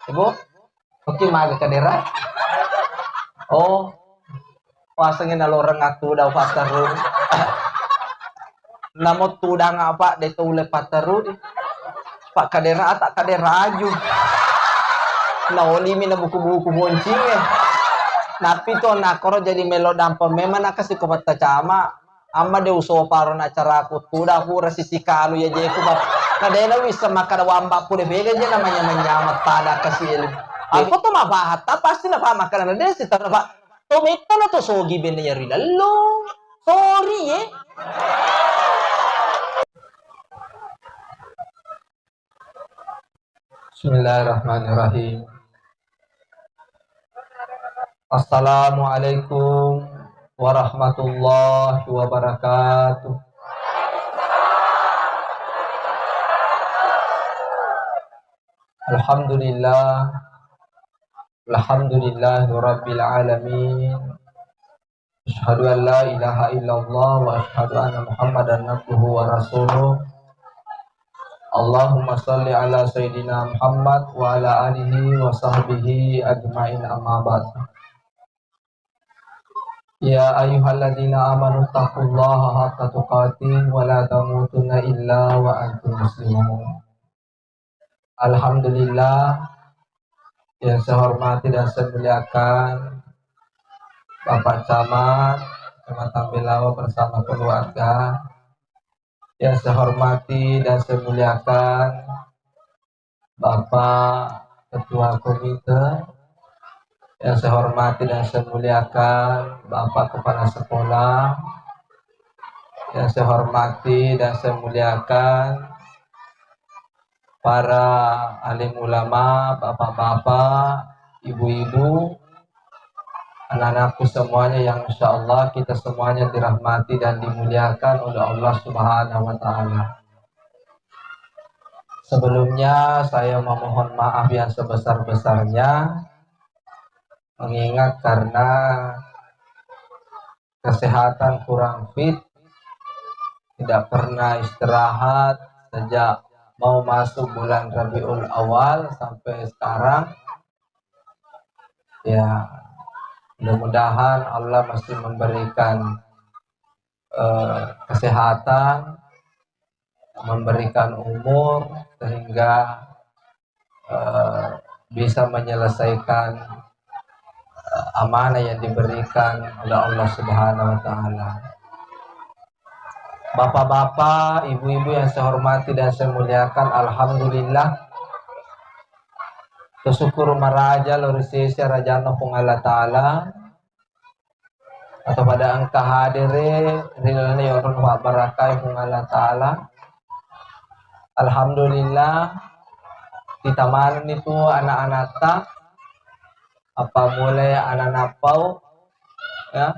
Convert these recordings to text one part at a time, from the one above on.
Ibu, oke maga kadera. Oh, pasangin nalorang aku daw patarun. Namot tudang apa dito ule patarun. Pak kadera tak kadera aju. Naoli mi na buku-buku boncing eh. Napi to nakoro jadi melo dampa memang nakasi ko patacama. Amma de uso paro na acara aku tuda aku rasisi kalu ya je ko kadena wisa makadawamba po de vega je namanya menyamat pada kasil. Ako to mabahata pasti na pa makanan de si na pa. Tomito na to sogi ben ya rilalo. Sorry eh. Bismillahirrahmanirrahim. Assalamualaikum warahmatullahi wabarakatuh. Alhamdulillah. Alhamdulillahirabbil alamin. Asyhadu an la ilaha illallah wa asyhadu anna Muhammadan abduhu wa rasuluh. Allahumma shalli ala sayyidina Muhammad wa ala alihi wa sahbihi ajmain amma ba'd. Ya ayyuhalladzina amanu taqullaha haqqa tuqatih wa la tamutunna illa wa antum muslimun. Alhamdulillah, yang saya hormati dan saya muliakan Bapak Camat Kecamatan Belawa bersama keluarga. Yang saya hormati dan saya muliakan Bapak Ketua Komite. Yang saya hormati dan saya muliakan Bapak Kepala Sekolah. Yang saya hormati dan saya muliakan para alim ulama, bapak-bapak, ibu-ibu, anak-anakku semuanya yang insya Allah kita semuanya dirahmati dan dimuliakan oleh Allah Subhanahu wa Ta'ala. Sebelumnya saya memohon maaf yang sebesar-besarnya, mengingat karena kesehatan kurang fit, tidak pernah istirahat sejak mau masuk bulan Rabiul Awal sampai sekarang. Ya, mudah-mudahan Allah masih memberikan kesehatan, memberikan umur sehingga bisa menyelesaikan amanah yang diberikan oleh Allah Subhanahu wa Ta'ala. Bapak-bapak, ibu-ibu yang saya hormati dan saya muliakan, alhamdulillah bersyukur maraja lorisisi rajana kung Allah Ta'ala atau pada angka hadire rilana yorun wa barakai kung Allah Ta'ala. Alhamdulillah ditamanin itu anak-anak tak apa mulai anak napau ya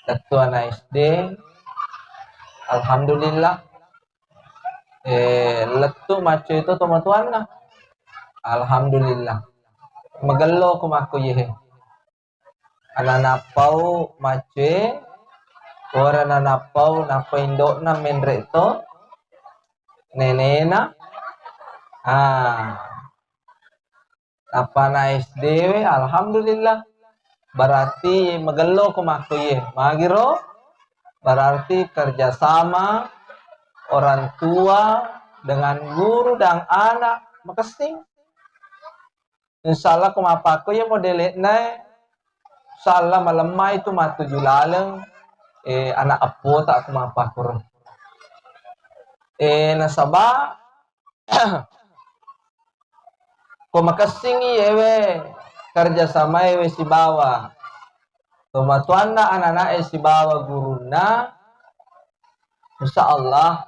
ketua anak SD. Alhamdulillah letu macu itu teman-teman lah. Alhamdulillah magalo kumaku yehe anak napau macu ora nanapau napaindo na menre to nenena apa na SD alhamdulillah berarti magalo kumaku yehe magiro. Berarti kerjasama orang tua dengan guru dan anak makasing. Insyaallah kumapaku ya model na. Insyaallah malamma itu matuju laleng anak apo tak kumapaku. Nasaba kumakasing yewe kerjasama yewe si bawa. Tumatuan na anak-anak si bawa guruna insyaallah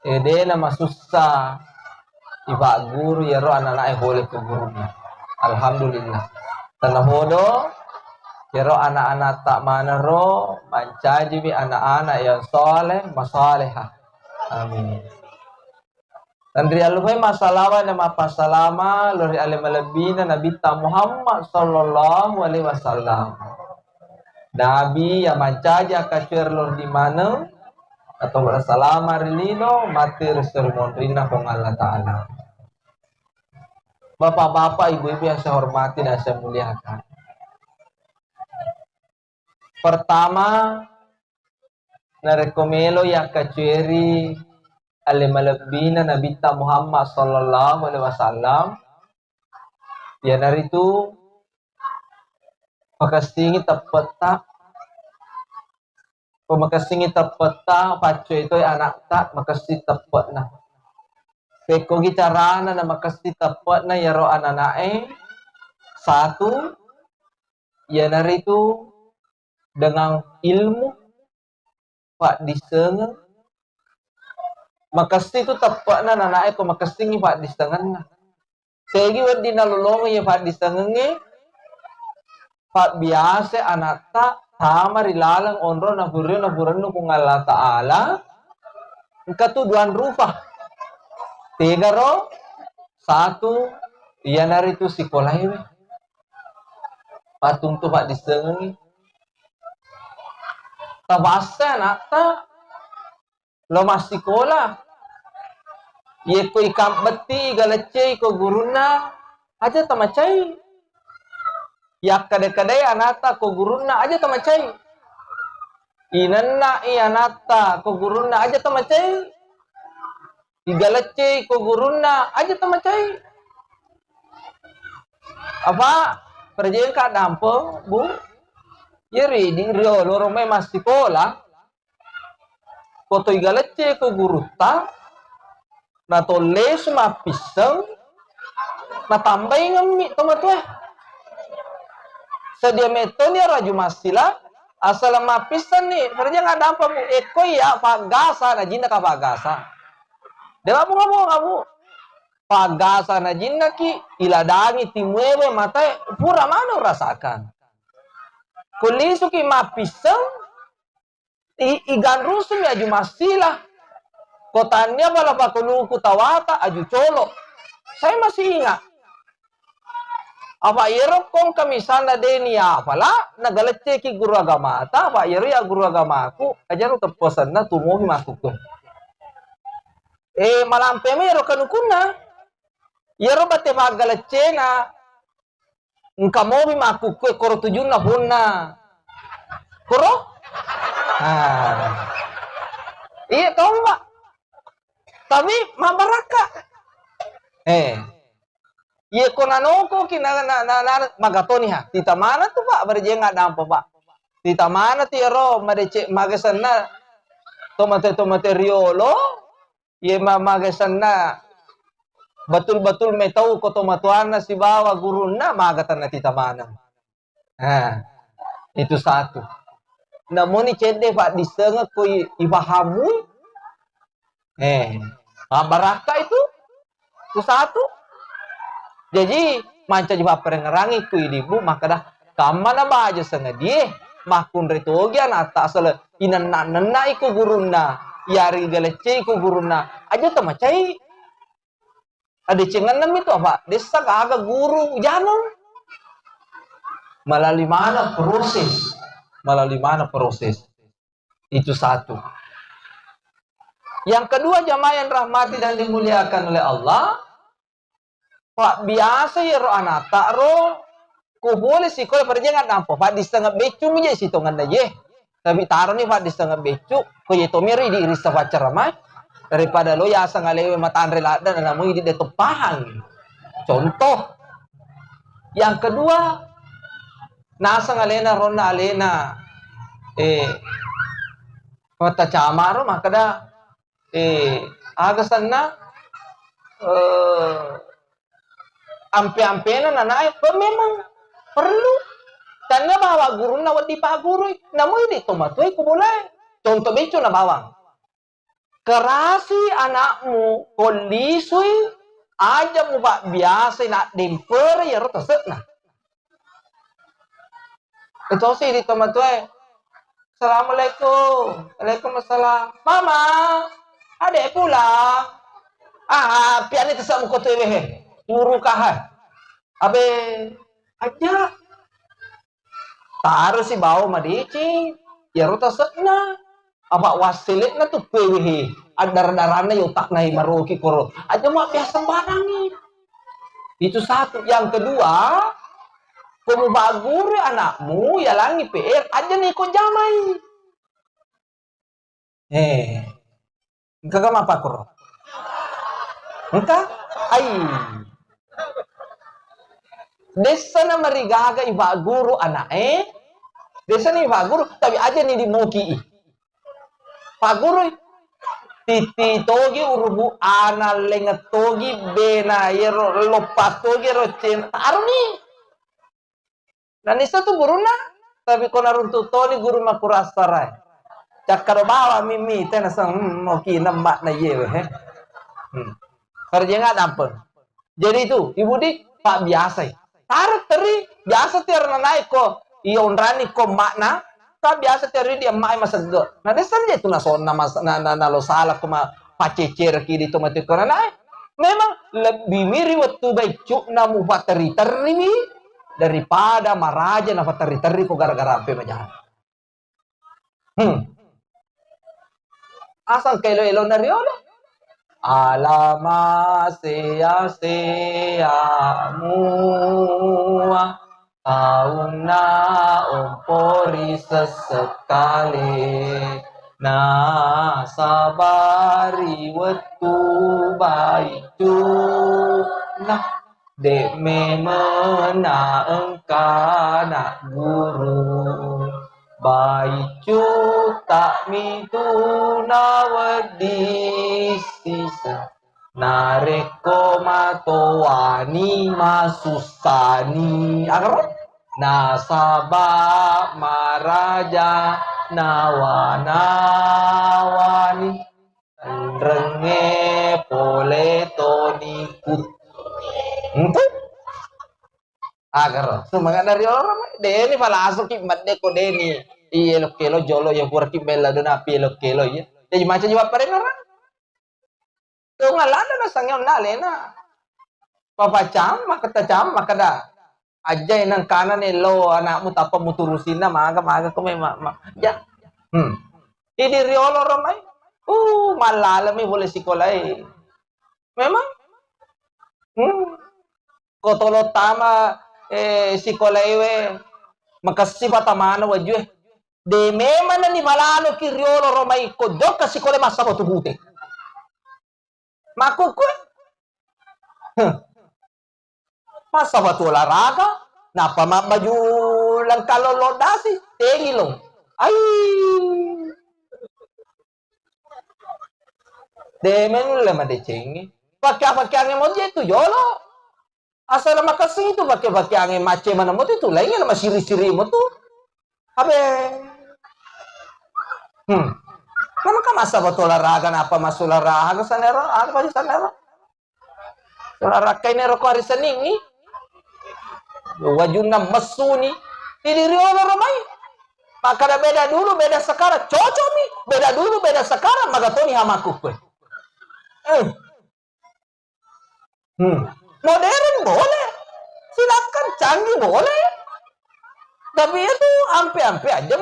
ede na masussa iba guru yaro anak-anak boleh ke guruna. Alhamdulillah tanahodo yaro anak-anak tak manaro mancaji bi anak-anak yang soleh masalihah. Amin. Dan rialuhai masalawa na mapasalama lori alimalabina Nabi Muhammad sallallahu alaihi wasallam. Nabi yang mancaja kacuer lor di mana atau bersalama rilino mati sermon rina kong Allah Ta'ala. Bapak-bapak, ibu-ibu yang saya hormati dan saya muliakan. Pertama, narekomelo yang kaceri ale malabina Nabi Muhammad sallallahu alaihi wasallam. Ya dari itu makastingi tapata makastingi tapata pacu itu anak tak makasti tapat na. Peko gitarana na makasti tapat na yaro ananae. Satu, ya dari itu dengan ilmu pak disengen makasti itu tapat na nanae ko makastingi pak disengen na. Tegi wadi nalulong ya pak disengen pak biasa anak tak sama rilalang onro na buren kung Allah Ta'ala ketuduhan rupa. Tiga ro, satu, iya nari itu sekolah ini. Patung tu pak disengi. Tabasa anak tak lo masih sekolah. Ye ko ikam beti galece ko guruna aja tamacai. Ya kadang-kadang anata ko guruna aja tamacai. Inanna i anata ko guruna aja tamacai. Igalece ko guruna aja tamacai. Apa perjalanan ka dampo bu? Yeri di rio lorong may masih sekolah. Ko to igalece ko guruta. Na tole sumapisang na tambay ngami tomatwe sedia meto ni raju masila asal mapisan ni kerja nggak ada apa bu eko ya pagasa na jinda ka pagasa dewa kamu pagasa na jinda ki iladangi timwewe mata pura mana rasakan kulisu ki mapisang igan rusum ya jumasila kotanya bala pakuluku tawata aju colo. Saya masih ingat. Apa iro kong kami sana deni apala nagalece ki guru agama ta apa iro ya guru agama aku ajaru teposan na tumuhi masuk tuh. Malampe me iro kanukuna. Iro bate magalece na ngkamohi makuk ko koro tujun na bunna. Koro? Iya tahu Pak. Tapi mabaraka. Iya konanoko kina na magatoni ha. Tita mana tuh Pak? Berje nggak dampo Pak. Tita mana tiaro madece magasan na tomate riolo. Iya magasan na betul-betul me tahu ko tomatuana si bawa guruna magatan na tita mana. Itu satu. Namun ni cede Pak disengak ko ibahamu. Baraka itu satu. Jadi manca juga perengerangi ku ibu maka dah kamana baja senga dia makun retogi anata asal inanna iku guruna yari galece iku guruna aja tamacai ada cengenam itu apa desa kaga guru jangan melalui mana proses itu satu. Yang kedua jamaah yang rahmati dan dimuliakan oleh Allah, Pak biasa ya ro anata ro ku boleh sih kalau perjangan nampo Pak di setengah becu mi je situ nganda je. Tapi taruh nih Pak di setengah becu ko ye to meri di irisa pacaramai daripada lo ya sangalewe mata andre lada dan namu di tepahan. Contoh. Yang kedua nasa ngalena ronda alena mata camaro maka dah agasan na ampe-ampena na naik memang perlu tanda bawa guru na wati pa guru namu ini tomatoi ko boleh contoh beco na bawang kerasi anakmu kolisui aja mu pak biasa na demper ya rota setna itu sih di tomatoi Assalamualaikum Waalaikumsalam mama adek pulang. Pian itu sama koto ewe. Turu kahan. Abe aja. Taruh si bawa madici. Ya rota setna. Apa wasilit na tuh pewe. Adar-darana yo tak nahi maruki koro. Aja mah biasa barangi. Itu satu. Yang kedua, kamu baguri anakmu, ya langi PR, aja nih kok jamai. Kagak apa koro. Entah, ai. Desa na marigaga iba guru anak desa ni iba guru, tapi aja nih di moki. Pak guru, titi togi urubu ana lengat togi bena yero lopat togi rocen taruh nih. Dan isa tu guru na, tapi kona runtu toni guru makurasarai. Cakar bawa mimi tena sang moki namak na yewe kerja nggak dampun. Jadi itu ibu dik pak biasa. Tarik teri biasa tiar naik kok ion rani kok makna tak biasa teri dia mai masego. Nah desan dia tu nason nama na lo salah kuma pacecer kiri tu mati kora naik. Memang lebih mirip waktu baik cuk namu fateri teri daripada maraja na fateri teri kok gara-gara apa macam. Asal kelo-elo na riolo. Alama sea mua tahun na umpori sesekali na sabari wetu baitu nah de memena engkana guru baicu tak mituna wedi sisa nareko matowani masusani agar nasaba maraja nawanawani renge poletoni kut untuk agar semangat dari orang deni palasok ki madde ko deni iya lo kelo jolo ya kurki bella dona pi lo kelo ya jadi macam jawab pare orang to ngalada na sangyon nalena papa cam maka da aja nang kanan lo anakmu tapa muturusin na maga ko may ya ini riolo ramai malalami boleh sikolay memang kotolo tama sikolaiwe makasipa tamana wajue de memang ni malalo kiriolo romai kodok ka sikole masa botubute makukwe masa batu olahraga napa maju lang kalolo dasi tengilong ay de menul lama de cengi pakai ang mo tu yolo asal makasing itu pakai angin mace mana mo itu lainnya nama siri-siri mo tuh abe nama ka masa betul olahraga apa mas olahraga sanero apa sih sanero olahraga ini roko hari Senin nih wajuna mesuni ini riolo ramai maka ada beda dulu beda sekarang cocok nih beda dulu beda sekarang maka toni hamaku modern boleh, silakan canggih boleh, tapi itu ampe aja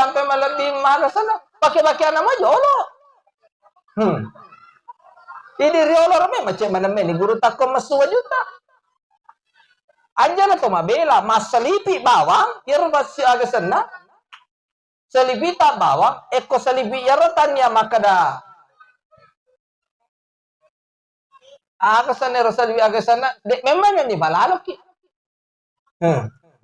ampe malah di mana sana pakai nama jolo. Ini riolo rame macam mana meni guru takkom masuk juta. Anjana to mabela masalipi bawang, yer masih agak sana. Selibita bawang, eko selibi yarotannya makada. Agak selibi agak sana, dek memang yang dibalalo ki.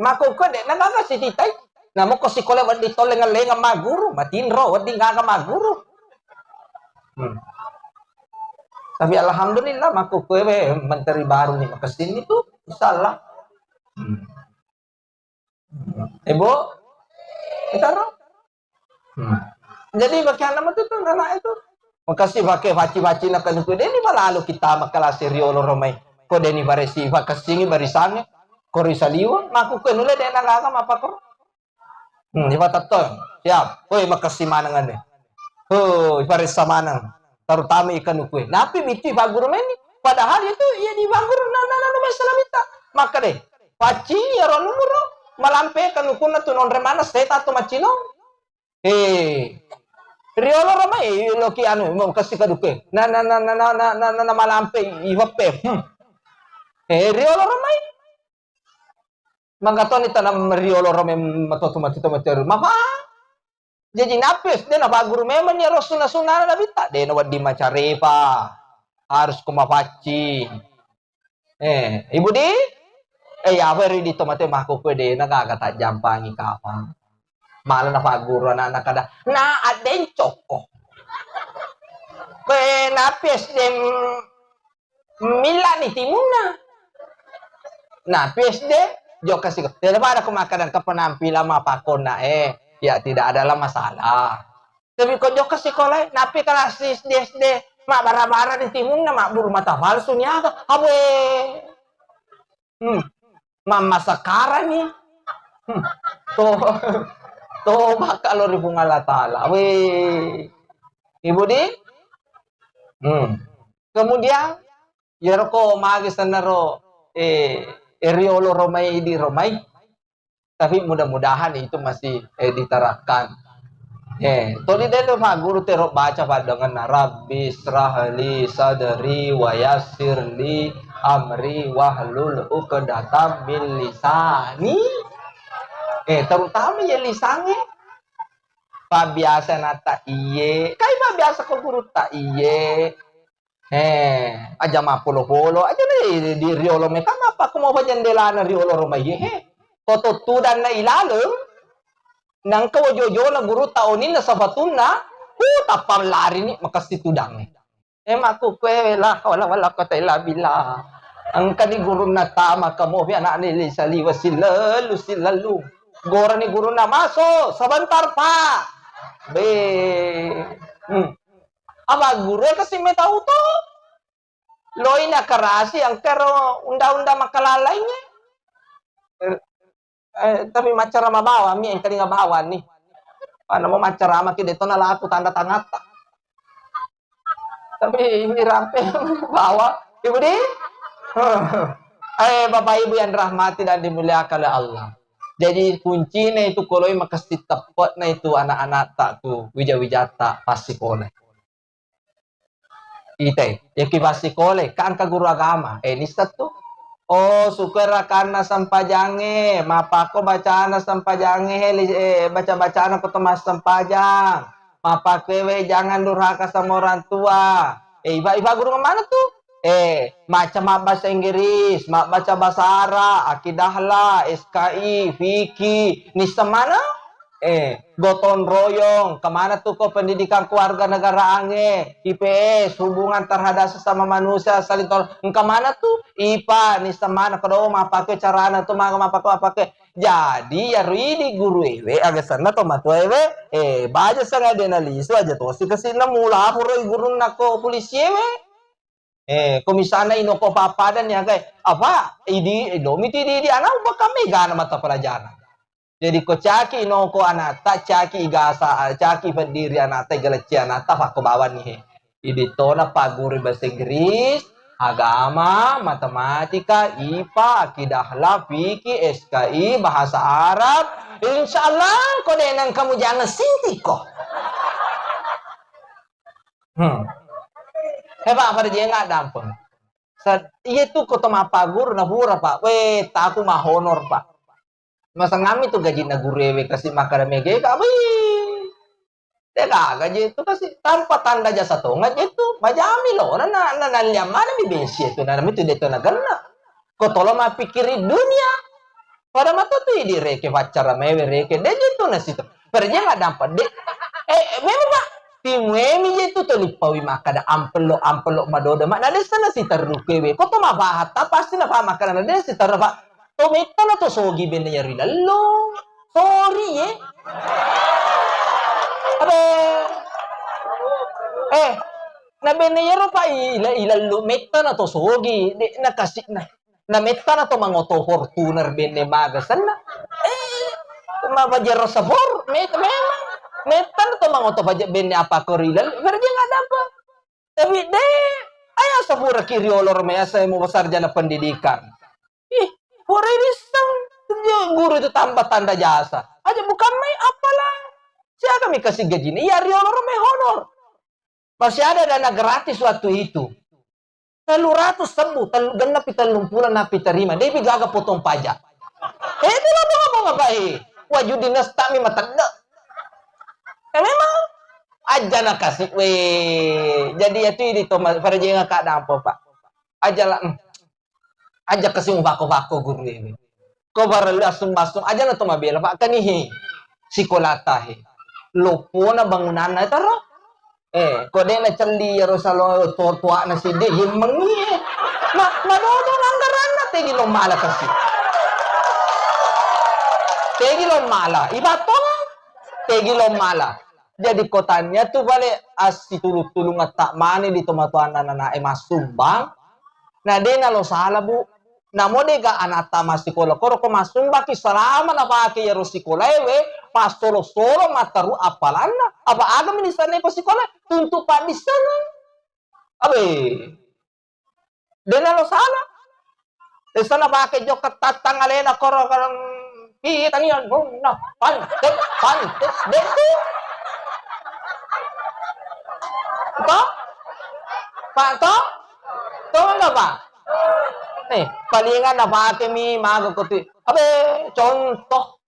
Mako ko dek nagaga si titay. Namo ko si kole wadi tole ngalenga maguru, matinro wadi ngaga maguru. Tapi alhamdulillah mako ko menteri baru nih makasin itu insyaallah. Ibu, kita jadi bagaimana nama itu anak itu makasih pakai baci nak kan itu deni malalu kita makala seriolo romai ko deni baresi vakasingi barisannya ko risaliwa maku ko nule dena gaga apa ko iba tato siap oi makasih manangan deh ibaris samanang terutama ikan ukue napi biti baguru meni padahal itu ya di baguru nana masalah kita maka deh paci ya nomor malampe kan ukuna tu non remana seta tu macino Riolo ramai lo ki anu mo kasi kaduke. Na malampe iwape. Riolo ramai. Mangaton itanam riolo ramai matotomatito materu. Mama. Jadi napis dia na baguru memang ya Rasulullah sunana na bita. Dia na wadi macarepa. Harus kumapaci. Ibu di ya veri di tomate mako pwede nagagatajam pangi kapang. Malah na paguro anak kada na aden coko. Napis dem Milan timuna. Napis de jo kasi ko. Daripada kumakanan ka penampilan mapakon na ya tidak adalah masalah. Tapi ko jo kasi ko lai napi kalasis SD mak bara-bara di timuna mak buru mata palsu niaga. Abe. Mama sekarang nih. Toba kalau ribung Allah Ta'ala. Ibu di? Kemudian, Yerko magis naro Riolo Romai di Romai. Tapi mudah-mudahan itu masih diterapkan. Tadi dia mah guru terok baca dengan Rabbi srahli sadri wa yassirli amri wahlul uqdatam min lisani. Terutama ya lisannya. Pak biasa nata iye. Kai pak biasa ke guru tak iye. Aja mah polo-polo aja di riolo me kama apa mau jendela na riolo romai Toto tudan na ilalim. Nang kawajojo na guru taonin na sabatun na tapang lari ni makasti tudang ni. Maku kwe wala kata ila bila. Ang kani guru na tama kamo anak ni saliwa silalu. Gora ni guru na maso sebentar pak. Aba guru kasi may tahu to. Loy na karasi ang pero unda-unda makalalainya. Tapi macarama bawa mi yang kali ngabawan nih. Ano mo macarama ki dito na lahat tanda tangata. Tapi hirap bawa. Ibu di? Bapak Ibu yang rahmati dan dimuliakan oleh Allah. Jadi kuncinya itu kalau makasti tepat na itu anak-anak tak tu wija-wijata pasti kole. Ite, ya ki pasti kole kan ka guru agama. Ini satu. Oh, sukera karena sampajange, mapako bacaan sampajange, baca-bacaan aku temas sampajang. Mapakewe jangan durhaka sama orang tua. Iba guru mana tuh? Macam bahasa Inggris, baca bahasa Arab, akidahlah, SKI, Fiki, nisa mana? Gotong royong, kemana tuh kok pendidikan keluarga negara ange, IPS, hubungan terhadap sesama manusia, saling tolong, kemana tuh? IPA, nisa mana? Kalau mau pakai carana tuh mau pakai. Jadi ya ridi guru agak sana to matu baca sana denalisu aja tuh sih kesini mula puro guru nako polisi komisana inoko papadan ya kayak apa? Domiti di anak apa kami gana mata pelajaran. Jadi ko caki inoko anata caki igasa caki pendiri anata galeci anata pak kebawan nih. Ini tona paguri bahasa Inggris, agama, matematika, IPA, akidah, fikih, SKI, bahasa Arab. Insyaallah ko denang kamu jangan sinti kok. Pak pada dia nggak dampeng. Iya tuh kota mapagur na pura pak. Tak aku mah honor pak. Masa ngami tuh gaji na gurewe kasih makan mege kabi. Teka gaji itu kasih tanpa tanda jasa tuh nggak itu majami loh. Nana mana bibesi itu nana itu dia tuh nagana. Kau tolong mah pikirin dunia. Pada mata tuh direke pacara mewe reke. Dia itu nasi tuh. Perja nggak dapat deh. Memang pak. Timwemi itu tuh lipawi makada ampelo madoda mak nade sana si terrukewe. Kau tuh mah bahata pasti na pa makanan nade si terrukewe. Tometa na to sogi bende yari lalo. Sorry na bende yaro pa ilalo meta na to sogi. Nakasik na meta na to mangoto fortuner bende magasan na. Mabajaro sabor. Memang. Meta na to mangoto bende apa korilal. Pero dia nggak dapat. Tapi ayah sabura kiriolor maya sa mo sarjana pendidikan. Pura ini guru itu tambah tanda jasa. Aja bukan main apalah. Siapa kami kasih gaji ini? Ya riolo rame honor. Masih ada dana gratis waktu itu. 300 sembuh, genap kita lumpulan napi terima. Dia gagal potong pajak. Itu lah apa apa wajud dinas kami matanda. Memang aja nak kasih jadi itu di Thomas pada jangan kak dampo pak. Aja lah aja kasih bako guru ini. Kau baru langsung aja lah Thomas bela pak kan ini sikolata he. Lopo na bangunan na taro. Kau dia na celi ya rosalo tua na si de himangi. Madodo anggaran na tegi lo mala kasih. Tegi lo mala. Iba tong tegi lo mala. Jadi kotanya tuh balik asi tulung tak mani di tomatuan anak masumbang. Nah dia nalo salah bu. Namo dega anata masikola koro ko masumbang ki selama na pakai ya rusikola pas solo mataru apalana apa ada di sana pasikola tuntuk pak di sana. Abe. Dia nalo salah. Di sana pakai jokat tatang alena koro kita nih nah pantet deku. Toh? Pak toh? Toh enggak Pak? Nih, palingan na pakai mi mago ko ti. Abe, contoh.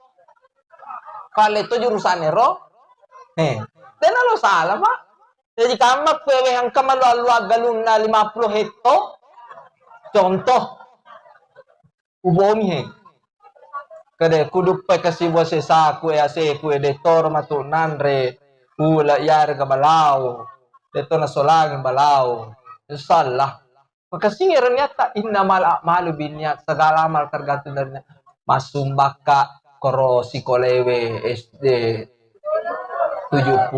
Kalau itu jurusan ero. Tena lo salah Pak. Jadi kamu pewe yang kamalu galung na 50 hekto. Contoh. Ubomi he. Kade kudu pa kasi bose sa ku ase ku editor matunan re. Ula yar ka balao. Ito na solagin balao. Salah. Pagkasingiran yata, innamal a'malu binniyat, segala amal tergantung dari masumbaka koro sikolewe SD 70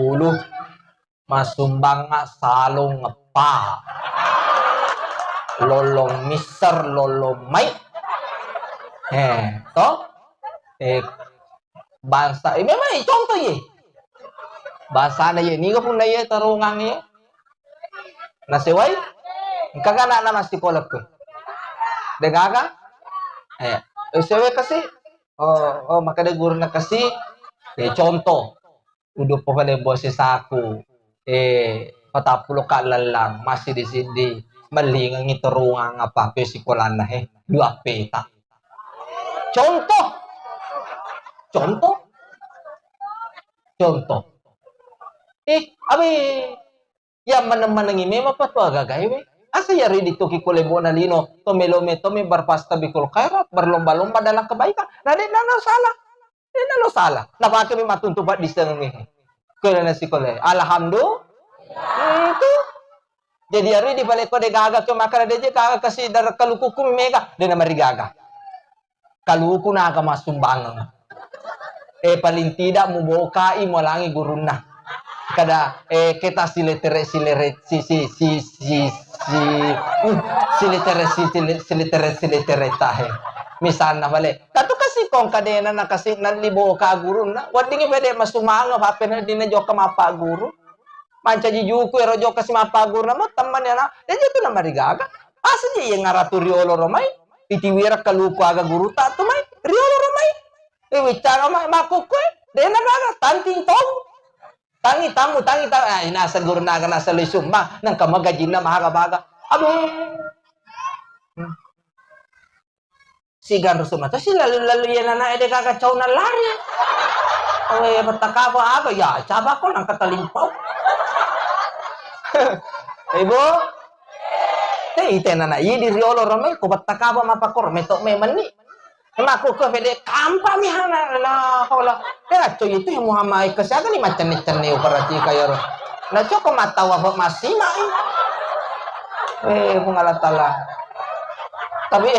masumbanga salong ngepa lolong mister lolong mai toh bangsa memang contoh ye bahasa na ye ni ko pun na ye tarungang ye naseway kagak nak nama sekolah ke, dengar sewe kasih, maka dia guru nak kasih, contoh, udah pokoknya bose saku, patapuluh kak lalang masih di sini, melingang itu ruang apa ke sekolah nah, 2 peta, contoh, abi, yang mana-mana ini apa tuh agak gaya, asa yari dito kikulebo na lino, tome barpasta bikul kairat, berlomba-lomba dalam kebaikan. Nah, dia nalo salah. Nah, pakai mi matuntubat di sana mi. Kaya na si kole. Alhamdulillah. Itu. Jadi hari di balik ko de gaga ke makara de gaga kasi dar kalukuku mega de na marigaga. Kaluku na ka masumbangan. Paling tidak mubokai mo langi guruna. Kada kita siliteret tahe misalnya balik katu kasi kong kadena na kasi nalibo ka guru na wadingi pwede masumanga papen na joka mapa guru manca jijuku ero joka si mapa guru na mo teman ya na dan itu na marigaga asa di yang ngaratu riolo romai itiwira kaluku aga guru ta to mai riolo romai wicara mai makukwe dena gaga tanting tong tangi tamu nasa guru naga nasa lisumba nang kamagajin na mahagabaga abe sigan rusuma to sila lalu yan na ede kakachaw na lari awe matakabo aga ya chaba ko nang katalimpaw ibo ite na yidi riolo rame ko batakabo mapakor meto memani Naku ke pede kampa mi hana la hola. Ya coy itu yang Muhammad kesana ni macam ni operasi kayak na coko mata wa masih mai. Mengalah tala. Tapi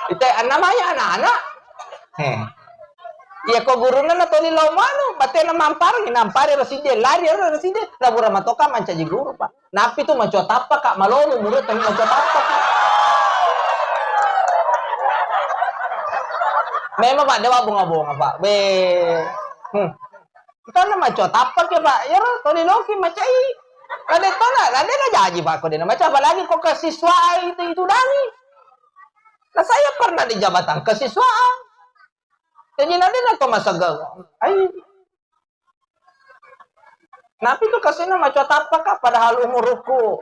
itu namanya anak-anak. Iya ko guru na to ni lomano, bate na mampar ni nampare reside lari reside labura matoka manca ji guru pak. Napi tu maco tapa kak malolo murid tapi maco tapa. Memang Pak, dewa bunga-bunga Pak. Kita nama cot apa ke Pak? Ya roh, tadi loki macai. Ada tona, ada nggak jadi Pak kau dia macam apalagi kok ke siswa itu dani. Nah saya pernah di jabatan kesiswaan. Jadi nanti nak masa gagal. Napi itu kasih nama cuat apa kak? Padahal umurku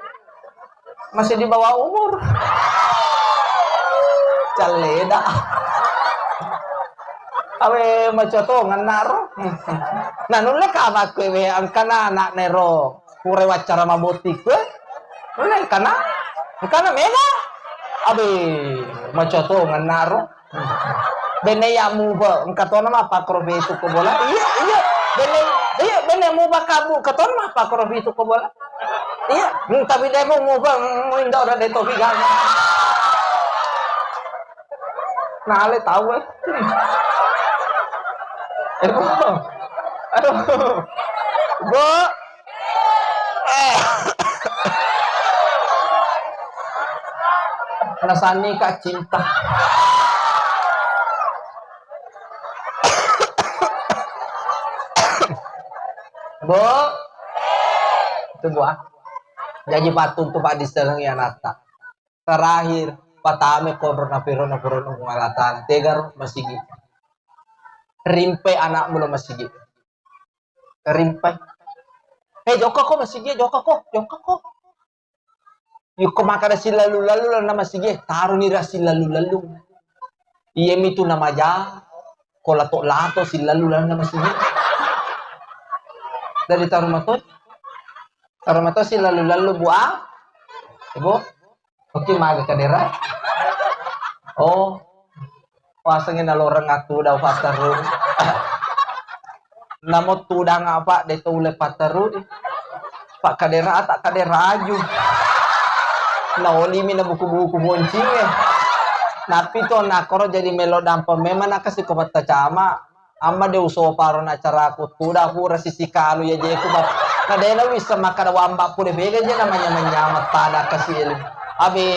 masih di bawah umur. Caleda. Awe maco to nganaro. Nanule ka ba kwe we ang kana anak nero. Pure wacara mabotik we. Nule kana? Kana mega. Abe maco to nganaro. Bene ya mu ba ang katona ma pakrobeto ko bola. Iya. Bene mu ba kabu katona ma pakrobeto ko bola. Iya, tapi demo mu ba mo inda ora deto bigang. Nale tahu eh. Aduh. Bu. Rasanya kak cinta. Bu. Itu bu. Jadi patun tuh Pak diserang ya nata. Terakhir patame corona ngalatan. Tegar masih gitu. Rimpe anak mula masih gitu. Rimpe. Joka ko masih gitu. Joka ko. Yuk makada si lalu na masih gitu. Taruh nira si lalu. Iya itu nama ja. Ko lato si lalu na masih gitu. Dari taruh matut. Taruh matut si lalu buang. Ibu. Oke maga kadera. Oh. Pasangin nalorang atu daw pataru. Namo tudang apa dito ule pataru. Pak kadera tak kadera aju. Naoli mi na buku-buku boncing eh. Napi to nakoro jadi melo dampa memang nakasi ko patta chama. Amma de uso paro na acara aku tuda aku rasisi kalu ya je ko na dela wisa makada wamba pure bega je namanya menyamat pada kasil. Abi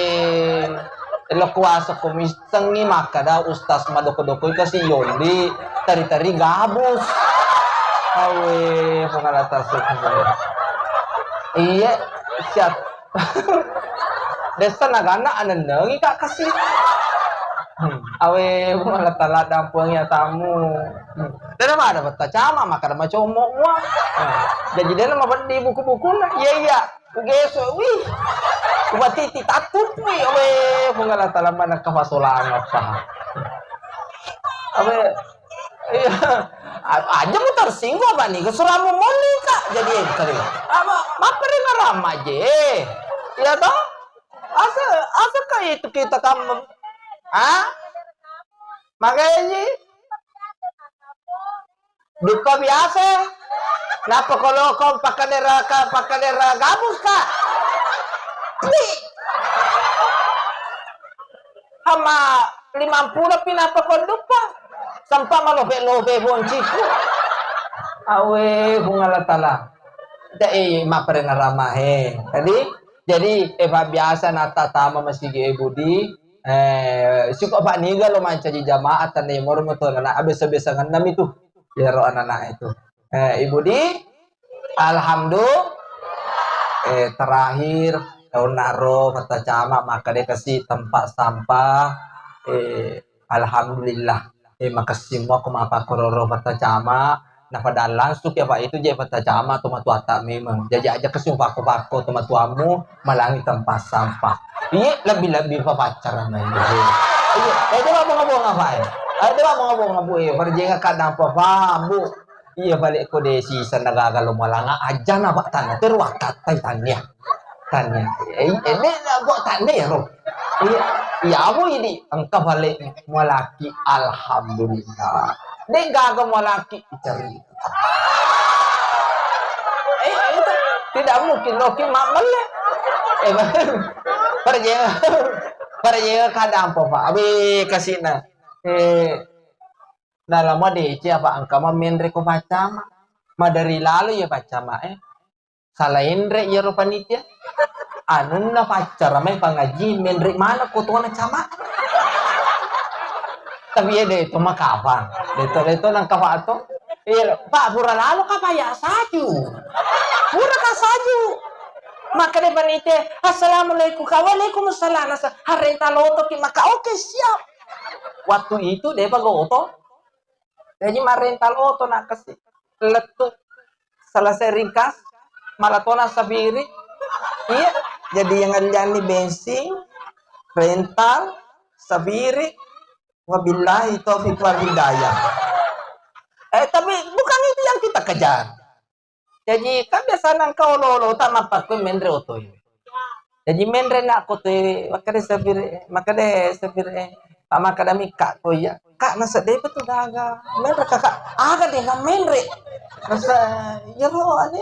lo kuasa komisangi makada ustaz madoko-doko kasi yondi tari-tari gabus. Awe pengalata saya. Iya siap. Desa nagana anenengi kak kasih. Awe pengalata dampung ya tamu. Dada mah ada bata cama makada macomo mua. Jadi dia nama di buku-buku na. Iya. Ugeso wih. Ubati tatut wi awe pengalata laman kafasolan apa. Awe iya. Aja mu tersinggung apa nih? Kesuramu moni kak jadi kali. Apa ringan ramah je? Ya toh? Asa kayak itu kita kamu, makanya duka biasa. Napa kalau kau pakadera gabus kak? Hama 50 pinapa kau dupa? Sampai malobe bonciku. Awe bungalatala. Dai maparena ramahe. Jadi biasa nata tama masigi budi. Suko pak niga lo manca di jamaah tane moro moto na abis-abisan nganam itu. Yaro anak itu. Ibu di alhamdulillah terakhir tahun naro kata cama maka dia kasih tempat sampah. Alhamdulillah. Makasih semua kumapa kororo kata cama. Nah padahal langsung ya pak itu je kata cama tuma tua tak memang. Jadi aja kesumpah pako tuma tuamu malangi tempat sampah. Iya lebih pacaran main. Iya, itu mau ngabung apa ya? Itu mau ngabung ya. Perjengah kadang apa bu? Iya balik ko desi sanagagalo malanga aja na pak tanah terwakat tanya. Ini buat tanda ya roh. Iya aku ini angka balik malaki alhamdulillah. Dia gagal malaki cari. Itu tidak mungkin loki mamal ya. Perjengah kadang apa pak? Abi kasih na. Nah lama deh apa angka mamen reko baca ma dari lalu ya baca salain re ya panitia anu na pacar may pangaji menrik mana kutuan na cama tapi ya deh itu makapan dito nang kawa to pak pura lalu kapaya saju pura ka saju maka de panitia assalamualaikum waalaikumsalam harenta loto ki maka oke siap waktu itu deh pagoto jadi marental oto nak kasih letuk selesai ringkas maratona sabiri. Iya, jadi yang nganjani bensin, rental, sabiri, wabillahi taufiq wal hidayah. Tapi bukan itu yang kita kejar. Jadi kan biasa nang kau lolo tama pakku mendre otoy. Jadi mendre nak ko te makade sabiri pamakadami kak ko ya. Kak nasa de betul daga. Mendre kakak aga de ga mendre. Nasa yero ane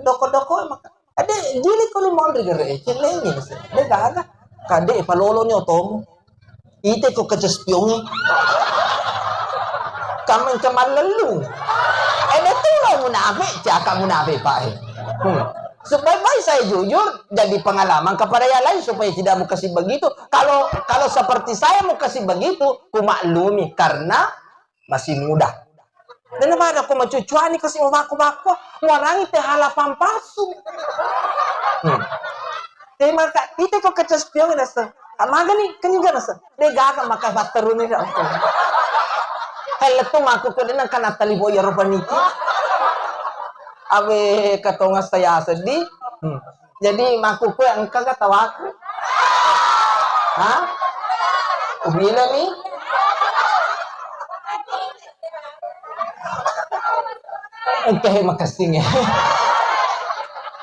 doko-doko maka ade jili ko ni mondri gere celenge nasa. De daga kade palolo ni otomo. Ite ko kacaspiongi. Kamen kamalelu. Betul munafik, cakap munafik Pak. Sebaik-baik saya jujur jadi pengalaman kepada yang lain supaya tidak mau kasih begitu. Kalau seperti saya mau kasih begitu, ku maklumi karena masih muda. Dan ada aku mencucuani kasih bako-bako, warangi teh hala pampasu. Tema kak itu kok kecaspion nasa. Amaga nih kan juga nasa. Dega maka baterun ini aku. Hele tu maku ko din kan atali boy ropaniki. Abe katonga saya sedih. Jadi maku ko ang kagatawa ko. Ha? Ubila ni. Oke, makasih ya.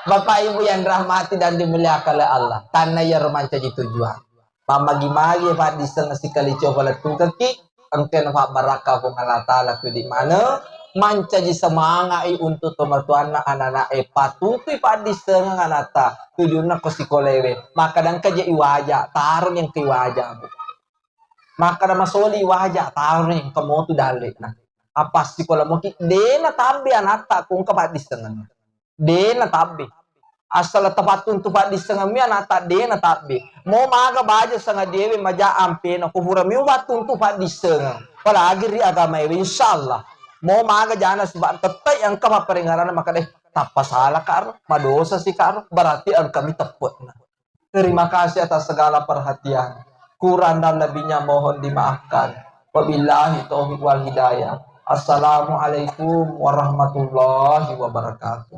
Bapak Ibu yang rahmati dan dimuliakan oleh Allah. Tanah ya romanca di tujuan. Mamagi-magi Pak diseng sekali coba letu kaki. Angken fa baraka ko ngalatala ko di mana manca di semanga untuk tomatuan anak-anak patutu pa di senga nata tujuan ko sikolewe maka dan kaje iwaja tarun yang ke iwaja maka da masoli iwaja tarun yang kamu tu dalik nah apa sikola mo ki dena tabi anata kung ka di senga dena tabi asal tepat untuk pak di setengah mi anata dena tabi mau maga baja setengah dewi maja ampe na kubura mi waktu untuk pak di setengah apalagi di agama ini insyaallah mau maga jana sebab tetai yang kama peringaran maka deh tapa salah karo madosa si karo berarti kami tepat terima kasih atas segala perhatian kurang dan lebihnya mohon dimaafkan wabillahi taufiq wal hidayah. Assalamualaikum warahmatullahi wabarakatuh.